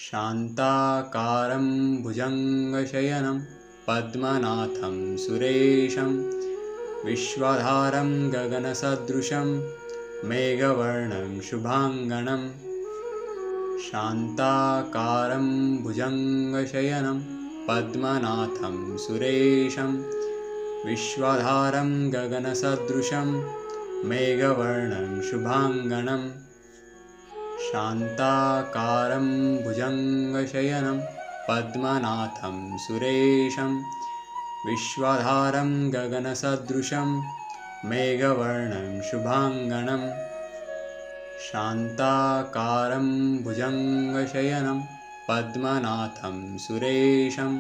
शान्ताकारं भुजङ्गशयनं पद्मनाथं सुरेशं विश्वधारं गगनसदृशं मेघवर्णं शुभाङ्गनं शान्ताकारं भुजङ्गशयनं पद्मनाथं सुरेशं विश्वधारं गगनसदृशं मेघवर्णं शुभाङ्गनं शान्ताकारं भुजङ्गशयनं पद्मनाथं सुरेशं विश्वधारं गगनसदृशं मेघवर्णं शुभाङ्गनं शान्ताकारं भुजङ्गशयनं पद्मनाथं सुरेशं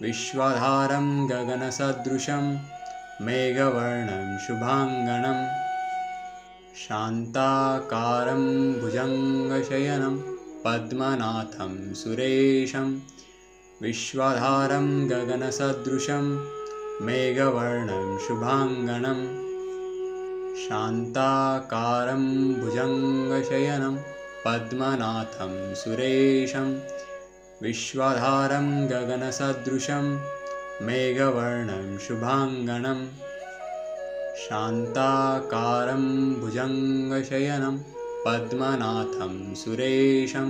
विश्वधारं गगनसदृशं मेघवर्णं शुभाङ्गनं शान्ताकारं भुजङ्गशयनं पद्मनाथं सुरेशं विश्वधारं गगनसदृशं मेघवर्णं शुभाङ्गनं शान्ताकारं भुजङ्गशयनं पद्मनाथं सुरेशं विश्वधारं गगनसदृशं मेघवर्णं शुभाङ्गनं शान्ताकारं भुजङ्गशयनं पद्मनाथं सुरेशं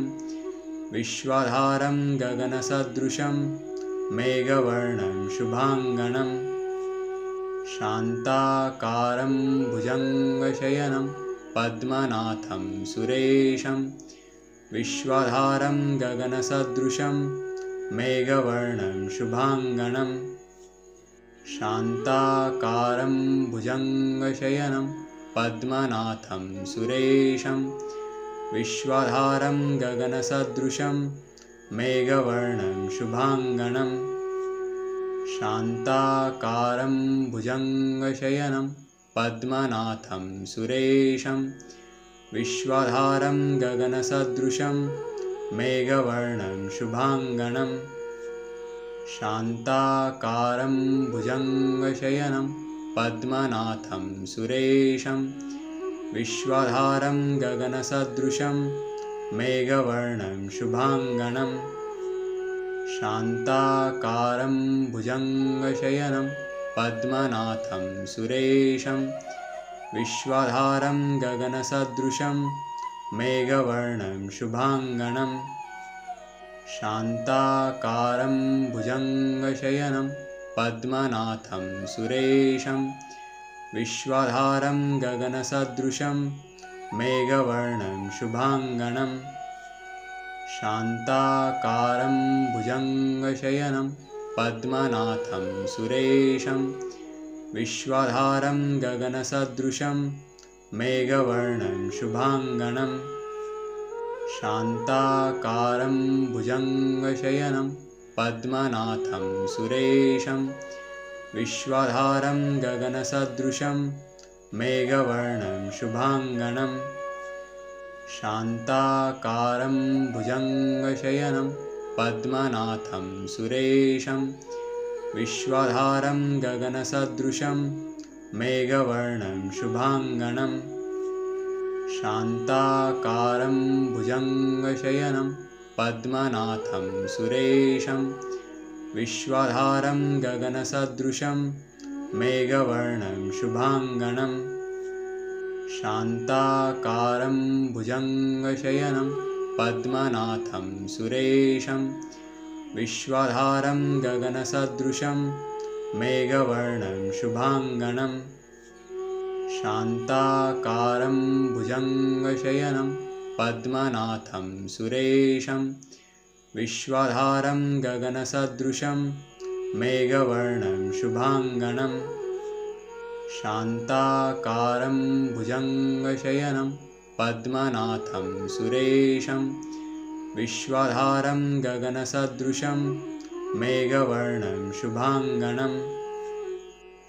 विश्वधारं गगनसदृशं मेघवर्णं शुभाङ्गनं शान्ताकारं भुजङ्गशयनं पद्मनाथं सुरेशं विश्वधारं गगनसदृशं मेघवर्णं शुभाङ्गनं शान्ताकारं भुजङ्गशयनं पद्मनाथं सुरेशं विश्वधारं गगनसदृशं मेघवर्णं शुभाङ्गनं शान्ताकारं भुजङ्गशयनं पद्मनाथं सुरेशं विश्वधारं गगनसदृशं मेघवर्णं शुभाङ्गनं शान्ताकारं भुजङ्गशयनं पद्मनाथं सुरेशं विश्वधारं गगनसदृशं मेघवर्णं शुभाङ्गनं शान्ताकारं भुजङ्गशयनं पद्मनाथं सुरेशं विश्वधारं गगनसदृशं मेघवर्णं शुभाङ्गनं शान्ताकारं भुजङ्गशयनं पद्मनाथं सुरेशं विश्वधारं गगनसदृशं मेघवर्णं शुभाङ्गनं शान्ताकारं भुजङ्गशयनं पद्मनाथं सुरेशं विश्वधारं गगनसदृशं मेघवर्णं शुभाङ्गनं शान्ताकारं भुजङ्गशयनं पद्मनाथं सुरेशं विश्वधारं गगनसदृशं मेघवर्णं शुभाङ्गनं शान्ताकारं भुजङ्गशयनं पद्मनाथं सुरेशं विश्वधारं गगनसदृशं मेघवर्णं शुभाङ्गनं शान्ताकारं भुजङ्गशयनं पद्मनाथं सुरेशं विश्वधारं गगनसदृशं मेघवर्णं शुभाङ्गनं शान्ताकारं भुजङ्गशयनं पद्मनाथं सुरेशं विश्वधारं गगनसदृशं मेघवर्णं शुभाङ्गनं शान्ताकारं भुजङ्गशयनं पद्मनाथं सुरेशं विश्वधारं गगनसदृशं मेघवर्णं शुभाङ्गनं शान्ताकारं भुजङ्गशयनं पद्मनाथं सुरेशं विश्वधारं गगनसदृशं मेघवर्णं शुभाङ्गनं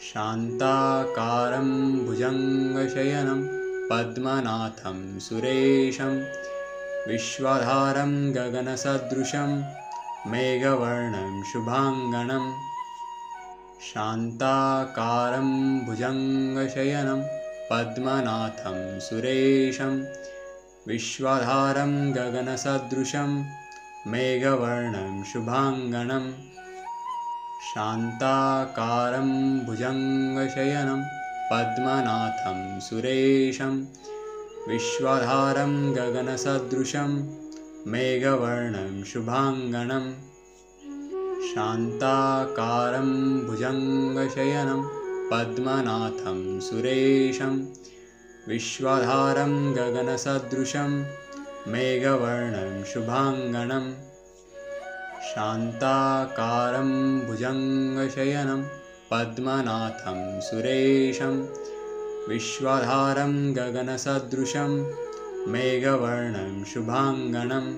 शान्ताकारं भुजङ्गशयनं पद्मनाथं सुरेशं विश्वधारं गगनसदृशं मेघवर्णं शुभाङ्गनं शान्ताकारं भुजङ्गशयनं पद्मनाथं सुरेशं विश्वधारं गगनसदृशं मेघवर्णं शुभाङ्गं शान्ताकारं भुजङ्गशयनं पद्मनाथं सुरेशं विश्वधारं गगनसदृशं मेघवर्णं शुभाङ्गं शान्ताकारं भुजङ्गशयनं पद्मनाथं सुरेशं विश्वधारं गगनसदृशं मेघवर्णं शुभाङ्गं शान्ताकारं भुजङ्गशयनं पद्मनाथं सुरेशं विश्वधारं गगनसदृशं मेघवर्णं शुभाङ्गं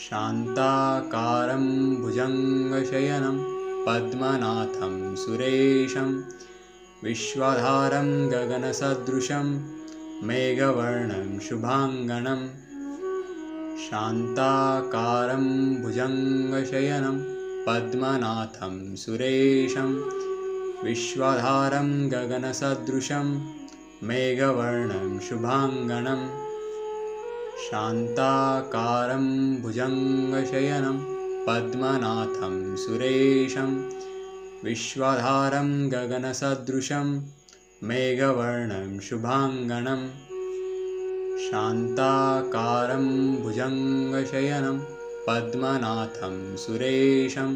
शान्ताकारं भुजङ्गशयनं पद्मनाथं सुरेशं विश्वधारं गगनसदृशं मेघवर्णं शुभाङ्गं शान्ताकारं भुजङ्गशयनं पद्मनाथं सुरेशं विश्वधारं गगनसदृशं मेघवर्णं शुभाङ्गं शान्ताकारं भुजङ्गशयनं पद्मनाथं सुरेशं विश्वधारं गगनसदृशं मेघवर्णं शुभाङ्गं शान्ताकारं भुजङ्गशयनं पद्मनाथं सुरेशं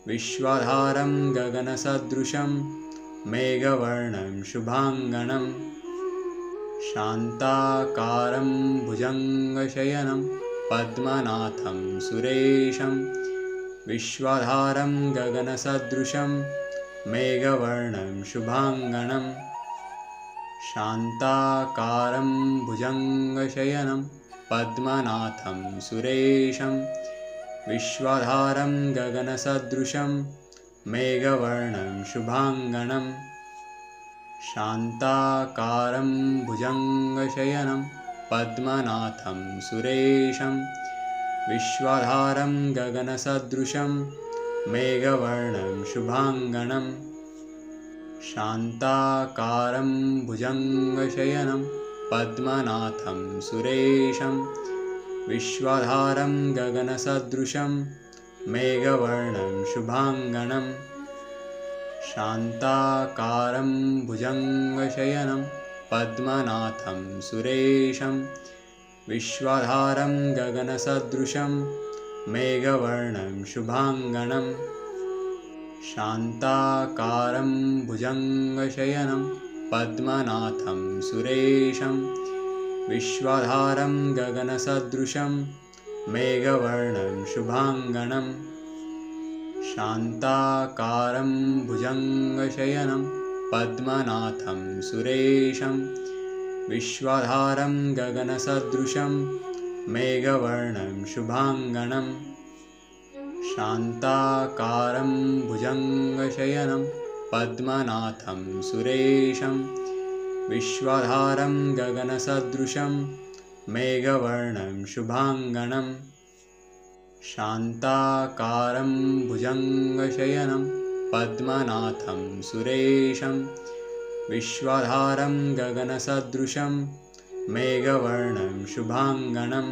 विश्वधारं गगनसदृशं मेघवर्णं शुभाङ्गं शान्ताकारं भुजङ्गशयनं पद्मनाथं सुरेशं विश्वधारं गगनसदृशं मेघवर्णं शुभाङ्गं शान्ताकारं भुजङ्गशयनं पद्मनाथं सुरेशं विश्वधारं गगनसदृशं मेघवर्णं शुभाङ्गं शान्ताकारं भुजङ्गशयनं पद्मनाथं सुरेशं विश्वधारं गगनसदृशं मेघवर्णं शुभाङ्गं शान्ताकारं भुजङ्गशयनं पद्मनाथं सुरेशं विश्वधारं गगनसदृशं मेघवर्णं शुभाङ्गं शान्ताकारं भुजङ्गशयनं पद्मनाथं सुरेशं विश्वधारं गगनसदृशं मेघवर्णं शुभाङ्गं शान्ताकारं भुजङ्गशयनं पद्मनाथं सुरेशं विश्वधारं गगनसदृशं मेघवर्णं शुभाङ्गं शान्ताकारं भुजङ्गशयनं पद्मनाथं सुरेशं विश्वधारं गगनसदृशं मेघवर्णं शुभाङ्गं शान्ताकारं भुजङ्गशयनं पद्मनाथं सुरेशं विश्वधारं गगनसदृशं मेघवर्णं शुभाङ्गं शान्ताकारं भुजङ्गशयनं पद्मनाथं सुरेशं विश्वधारं गगनसदृशं मेघवर्णं शुभाङ्गं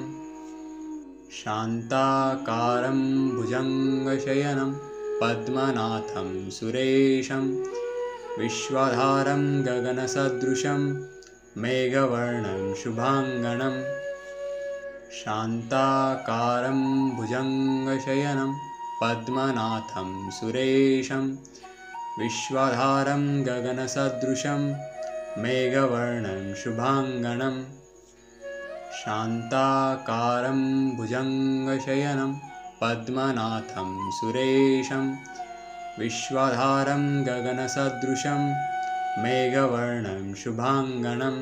शान्ताकारं भुजङ्गशयनं पद्मनाथं सुरेशं विश्वधारं गगनसदृशं मेघवर्णं शुभाङ्गं शान्ताकारं भुजङ्गशयनं पद्मनाथं सुरेशं विश्वधारं गगनसदृशं मेघवर्णं शुभाङ्गं शान्ताकारं भुजङ्गशयनं पद्मनाथं सुरेशं विश्वधारं गगनसदृशं मेघवर्णं शुभाङ्गं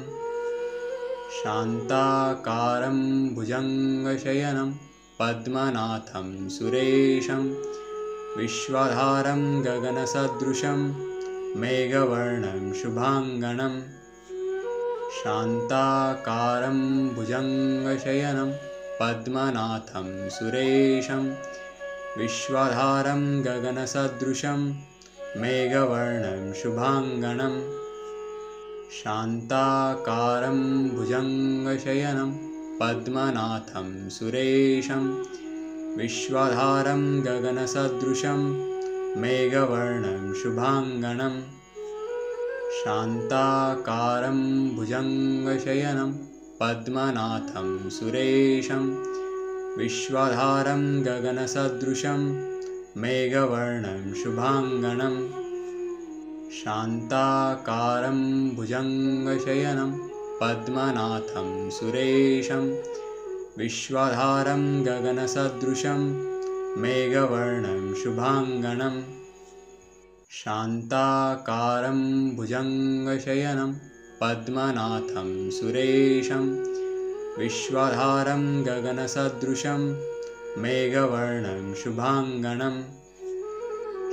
शान्ताकारं भुजङ्गशयनं पद्मनाथं सुरेशं विश्वधारं गगनसदृशं मेघवर्णं शुभाङ्गं शान्ताकारं भुजङ्गशयनं पद्मनाथं सुरेशं विश्वधारं गगनसदृशं मेघवर्णं शुभाङ्गं शान्ताकारं भुजङ्गशयनं पद्मनाथं सुरेशं विश्वाधारं गगनसदृशं मेघवर्णं शुभाङ्गं शान्ताकारं भुजङ्गशयनं पद्मनाथं सुरेशं विश्वाधारं गगनसदृशं मेघवर्णं शुभाङ्गं शान्ताकारं भुजङ्गशयनं पद्मनाथं सुरेशं विश्वाधारं गगनसदृशं मेघवर्णं शुभाङ्गं शान्ताकारं भुजङ्गशयनं पद्मनाथं सुरेशं विश्वाधारं गगनसदृशं मेघवर्णं शुभाङ्गं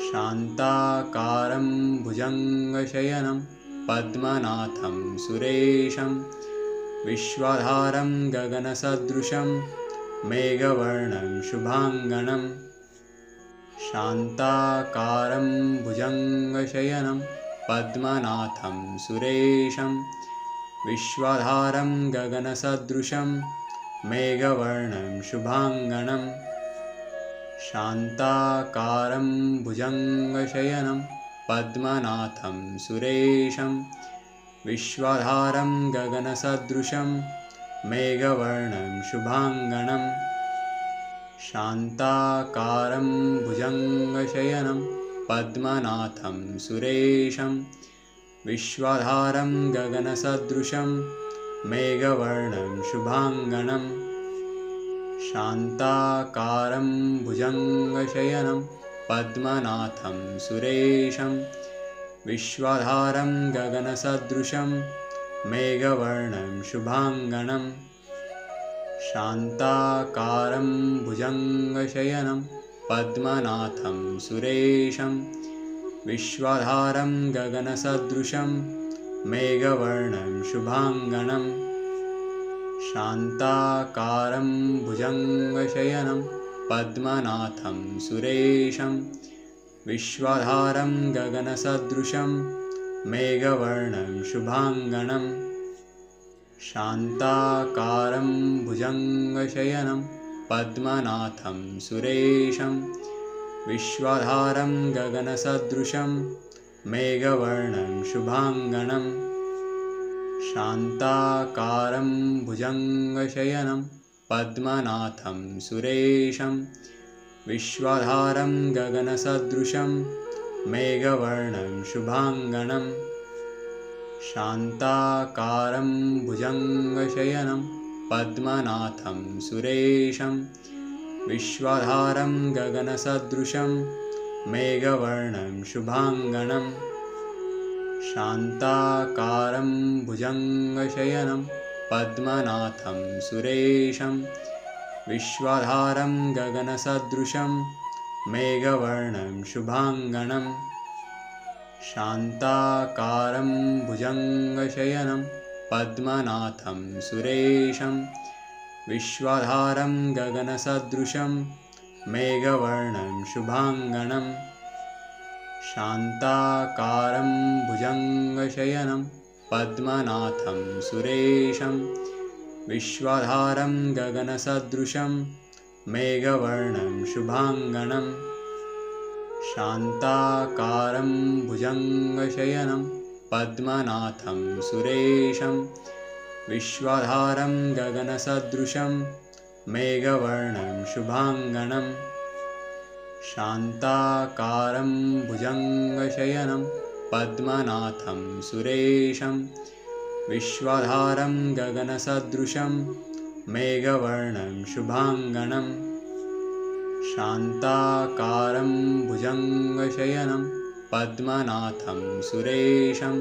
शान्ताकारं भुजङ्गशयनं पद्मनाथं सुरेशं विश्वाधारं गगनसदृशं मेघवर्णं शुभाङ्गं शान्ताकारं भुजङ्गशयनं पद्मनाथं सुरेशं विश्वाधारं गगनसदृशं मेघवर्णं शुभाङ्गं शान्ताकारं भुजङ्गशयनं पद्मनाथं सुरेशं विश्वाधारं गगनसदृशं मेघवर्णं शुभाङ्गं शान्ताकारं भुजङ्गशयनं पद्मनाथं सुरेशं विश्वाधारं गगनसदृशं मेघवर्णं शुभाङ्गं शान्ताकारं भुजङ्गशयनं पद्मनाथं सुरेशं विश्वाधारं गगनसदृशं मेघवर्णं शुभाङ्गं शान्ताकारं भुजङ्गशयनं पद्मनाथं सुरेशं विश्वाधारं गगनसदृशं मेघवर्णं शुभाङ्गं शान्ताकारं भुजङ्गशयनं पद्मनाथं सुरेशं विश्वाधारं गगनसदृशं मेघवर्णं शुभाङ्गं शान्ताकारं भुजङ्गशयनं पद्मनाथं सुरेशं विश्वाधारं गगनसदृशं मेघवर्णं शुभाङ्गं शान्ताकारं भुजङ्गशयनं पद्मनाथं सुरेशं विश्वाधारं गगनसदृशं मेघवर्णं शुभाङ्गं शान्ताकारं भुजङ्गशयनं पद्मनाथं सुरेशं विश्वाधारं गगनसदृशं मेघवर्णं शुभाङ्गं शान्ताकारं भुजङ्गशयनं पद्मनाथं सुरेशं विश्वाधारं गगनसदृशं मेघवर्णं शुभाङ्गं शान्ताकारं भुजङ्गशयनं पद्मनाथं सुरेशं विश्वाधारं गगनसदृशं मेघवर्णं शुभाङ्गं शान्ताकारं भुजङ्गशयनं पद्मनाथं सुरेशं विश्वाधारं गगनसदृशं मेघवर्णं शुभाङ्गं शान्ताकारं भुजङ्गशयनं पद्मनाथं सुरेशं विश्वाधारं गगनसदृशं मेघवर्णं शुभाङ्गं शान्ताकारं भुजङ्गशयनं पद्मनाथं सुरेशं विश्वाधारं गगनसदृशं मेघवर्णं शुभाङ्गं शान्ताकारं भुजङ्गशयनं पद्मनाथं सुरेशं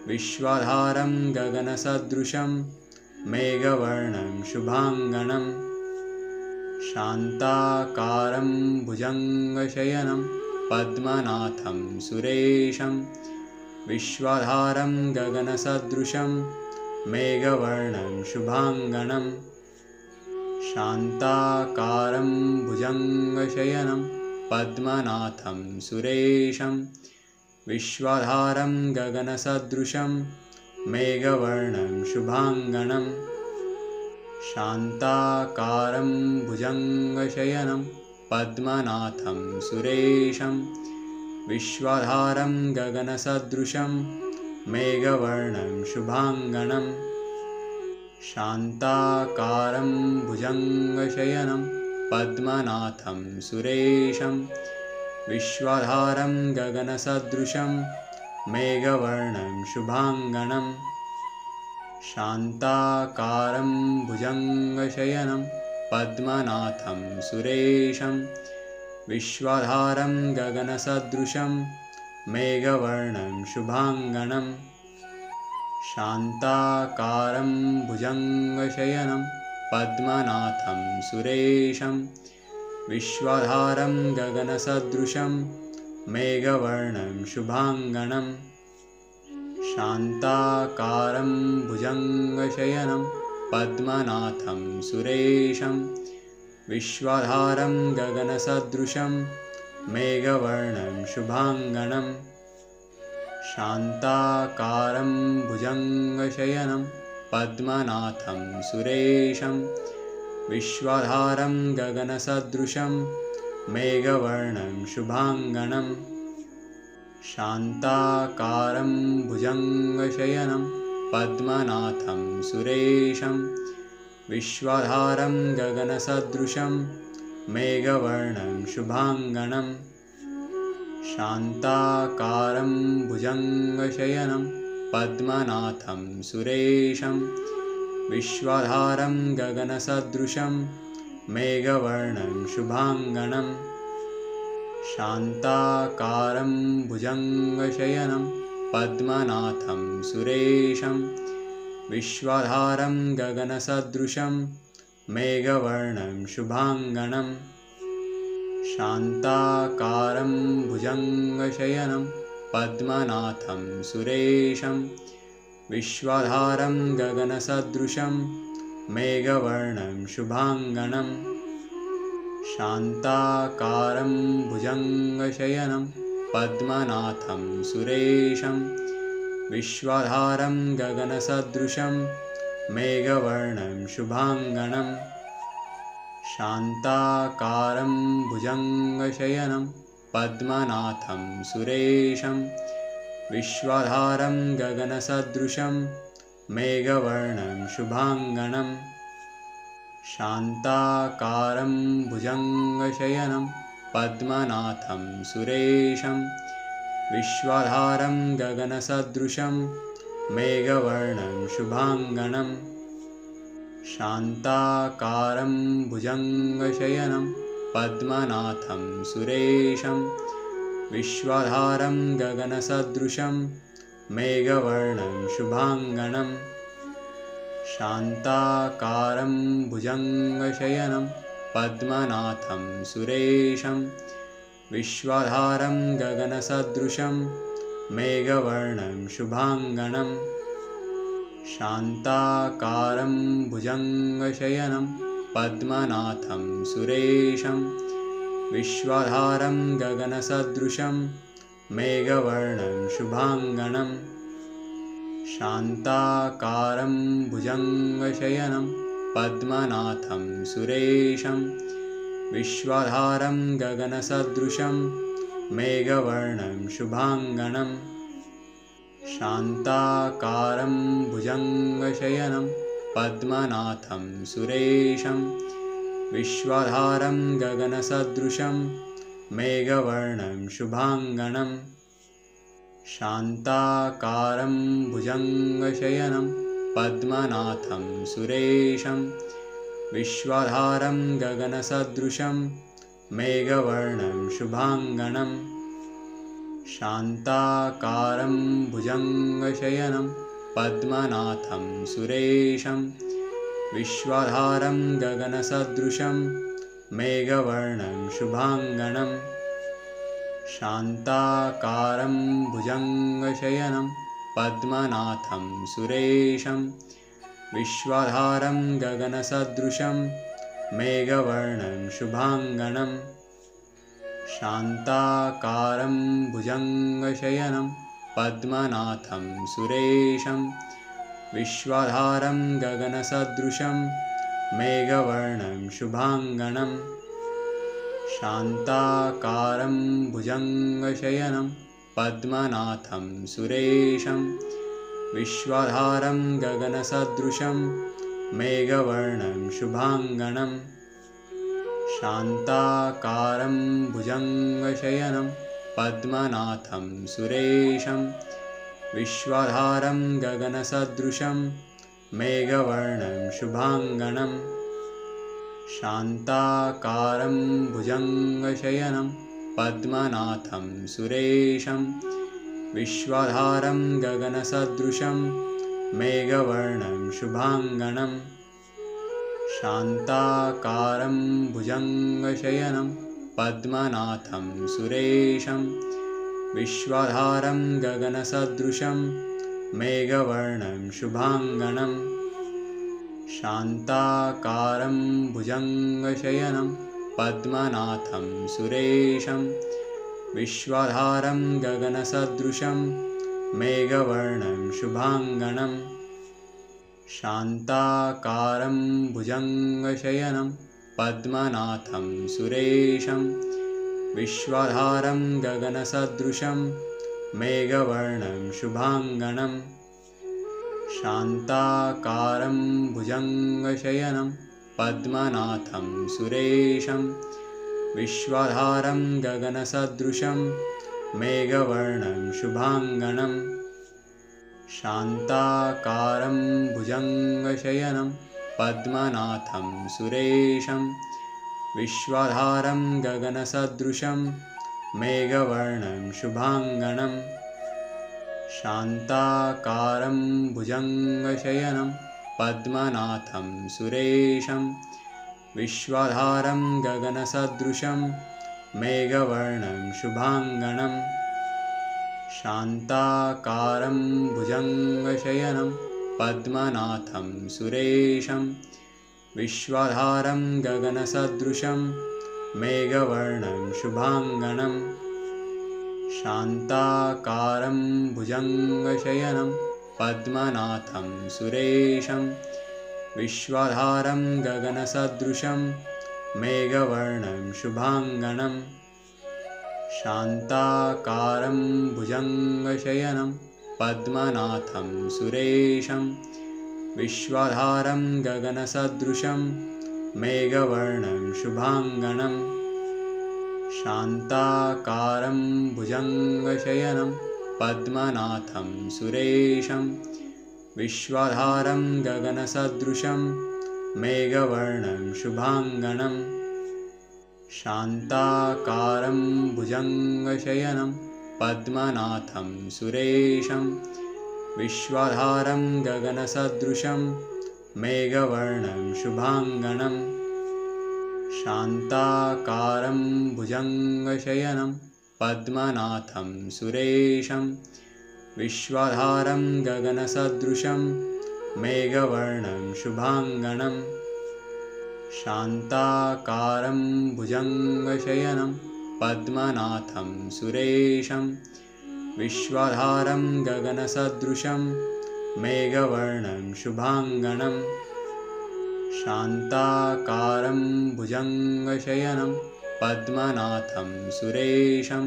विश्वाधारं गगनसदृशं मेघवर्णं शुभाङ्गं शान्ताकारं भुजङ्गशयनं पद्मनाथं सुरेशं विश्वाधारं गगनसदृशं मेघवर्णं शुभाङ्गं शान्ताकारं भुजङ्गशयनं पद्मनाथं सुरेशं विश्वाधारं गगनसदृशं मेघवर्णं शुभाङ्गं शान्ताकारं भुजङ्गशयनं पद्मनाथं सुरेशं विश्वधारं गगनसदृशं मेघवर्णं शुभाङ्गनं शान्ताकारं भुजङ्गशयनं पद्मनाथं सुरेशं विश्वधारं गगनसदृशं मेघवर्णं शुभाङ्गनं शान्ताकारं भुजङ्गशयनं पद्मनाथं सुरेशं विश्वधारं गगनसदृशं मेघवर्णं शुभाङ्गनं शान्ताकारं भुजङ्गशयनं पद्मनाथं सुरेशं विश्वधारं गगनसदृशं मेघवर्णं शुभाङ्गनं शान्ताकारं भुजङ्गशयनं पद्मनाथं सुरेशं विश्वधारं गगनसदृशं मेघवर्णं शुभाङ्गनं शान्ताकारं भुजङ्गशयनं पद्मनाथं सुरेशं विश्वधारं गगनसदृशं मेघवर्णं शुभाङ्गनं शान्ताकारं भुजङ्गशयनं पद्मनाथं सुरेशं विश्वधारं गगनसदृशं मेघवर्णं शुभाङ्गनं शान्ताकारं भुजङ्गशयनं पद्मनाथं सुरेशं विश्वधारं गगनसदृशं मेघवर्णं शुभाङ्गनं शान्ताकारं भुजङ्गशयनं पद्मनाथं सुरेशं विश्वधारं गगनसदृशं मेघवर्णं शुभाङ्गनं शान्ताकारं भुजङ्गशयनं पद्मनाथं सुरेशं विश्वधारं गगनसदृशं मेघवर्णं शुभाङ्गनं शान्ताकारं भुजङ्गशयनं पद्मनाथं सुरेशं विश्वधारं गगनसदृशं मेघवर्णं शुभाङ्गनं शान्ताकारं भुजङ्गशयनं पद्मनाथं सुरेशं विश्वधारं गगनसदृशं मेघवर्णं शुभाङ्गनं शान्ताकारं भुजङ्गशयनं पद्मनाथं सुरेशं विश्वधारं गगनसदृशं मेघवर्णं शुभाङ्गनं शान्ताकारं भुजङ्गशयनं पद्मनाथं सुरेशं विश्वधारं गगनसदृशं मेघवर्णं शुभाङ्गनं शान्ताकारं भुजङ्गशयनं पद्मनाथं सुरेशं विश्वधारं गगनसदृशं मेघवर्णं शुभाङ्गनं शान्ताकारं भुजङ्गशयनं पद्मनाथं सुरेशं विश्वधारं गगनसदृशं मेघवर्णं शुभाङ्गनं शान्ताकारं भुजङ्गशयनं पद्मनाथं सुरेशं विश्वधारं गगनसदृशं मेघवर्णं शुभाङ्गनं शान्ताकारं भुजङ्गशयनं पद्मनाथं सुरेशं विश्वधारं गगनसदृशं मेघवर्णं शुभाङ्गनं शान्ताकारं भुजङ्गशयनं पद्मनाथं सुरेशं विश्वधारं गगनसदृशं मेघवर्णं शुभाङ्गनं शान्ताकारं भुजङ्गशयनं पद्मनाथं सुरेशं विश्वधारं गगनसदृशं मेघवर्णं शुभाङ्गनं शान्ताकारं भुजङ्गशयनं पद्मनाथं सुरेशं विश्वधारं गगनसदृशं मेघवर्णं शुभाङ्गनं शान्ताकारं भुजङ्गशयनं पद्मनाथं सुरेशं विश्वधारं गगनसदृशं मेघवर्णं शुभाङ्गं शान्ताकारं भुजङ्गशयनं पद्मनाथं सुरेशं विश्वधारं गगनसदृशं मेघवर्णं शुभाङ्गं शान्ताकारं भुजङ्गशयनं पद्मनाथं सुरेशं विश्वधारं गगनसदृशं मेघवर्णं शुभाङ्गं शान्ताकारं भुजङ्गशयनं पद्मनाथं सुरेशं विश्वधारं गगनसदृशं मेघवर्णं शुभाङ्गं शान्ताकारं भुजङ्गशयनं पद्मनाथं सुरेशं विश्वधारं गगनसदृशं मेघवर्णं शुभाङ्गं शान्ताकारं भुजङ्गशयनं पद्मनाथं सुरेशं विश्वधारं गगनसदृशं मेघवर्णं शुभाङ्गं शान्ताकारं भुजङ्गशयनं पद्मनाथं सुरेशं विश्वधारं गगनसदृशं मेघवर्णं शुभाङ्गं शान्ताकारं भुजङ्गशयनं पद्मनाथं सुरेशं विश्वधारं गगनसदृशं मेघवर्णं शुभाङ्गं शान्ताकारं भुजङ्गशयनं पद्मनाथं सुरेशं विश्वधारं गगनसदृशं मेघवर्णं शुभाङ्गं शान्ताकारं भुजङ्गशयनं पद्मनाथं सुरेशं विश्वधारं गगनसदृशं मेघवर्णं शुभाङ्गं शान्ताकारं भुजङ्गशयनं पद्मनाथं सुरेशं विश्वधारं गगनसदृशं मेघवर्णं शुभाङ्गं शान्ताकारं भुजङ्गशयनं पद्मनाथं सुरेशं विश्वधारं गगनसदृशं मेघवर्णं शुभाङ्गं शान्ताकारं भुजङ्गशयनं पद्मनाथं सुरेशं विश्वधारं गगनसदृशं मेघवर्णं शुभाङ्गं शान्ताकारं भुजङ्गशयनं पद्मनाथं सुरेशं विश्वधारं गगनसदृशं मेघवर्णं शुभाङ्गं शान्ताकारं भुजङ्गशयनं पद्मनाथं सुरेशं विश्वधारं गगनसदृशं मेघवर्णं शुभाङ्गं शान्ताकारं भुजङ्गशयनं पद्मनाथं सुरेशं विश्वधारं गगनसदृशं मेघवर्णं शुभाङ्गं शान्ताकारं भुजङ्गशयनं पद्मनाथं सुरेशं विश्वधारं गगनसदृशं मेघवर्णं शुभाङ्गं शान्ताकारं भुजङ्गशयनं पद्मनाथं सुरेशं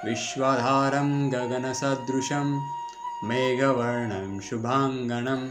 विश्वधारं गगनसदृशं मेघवर्णं शुभाङ्गं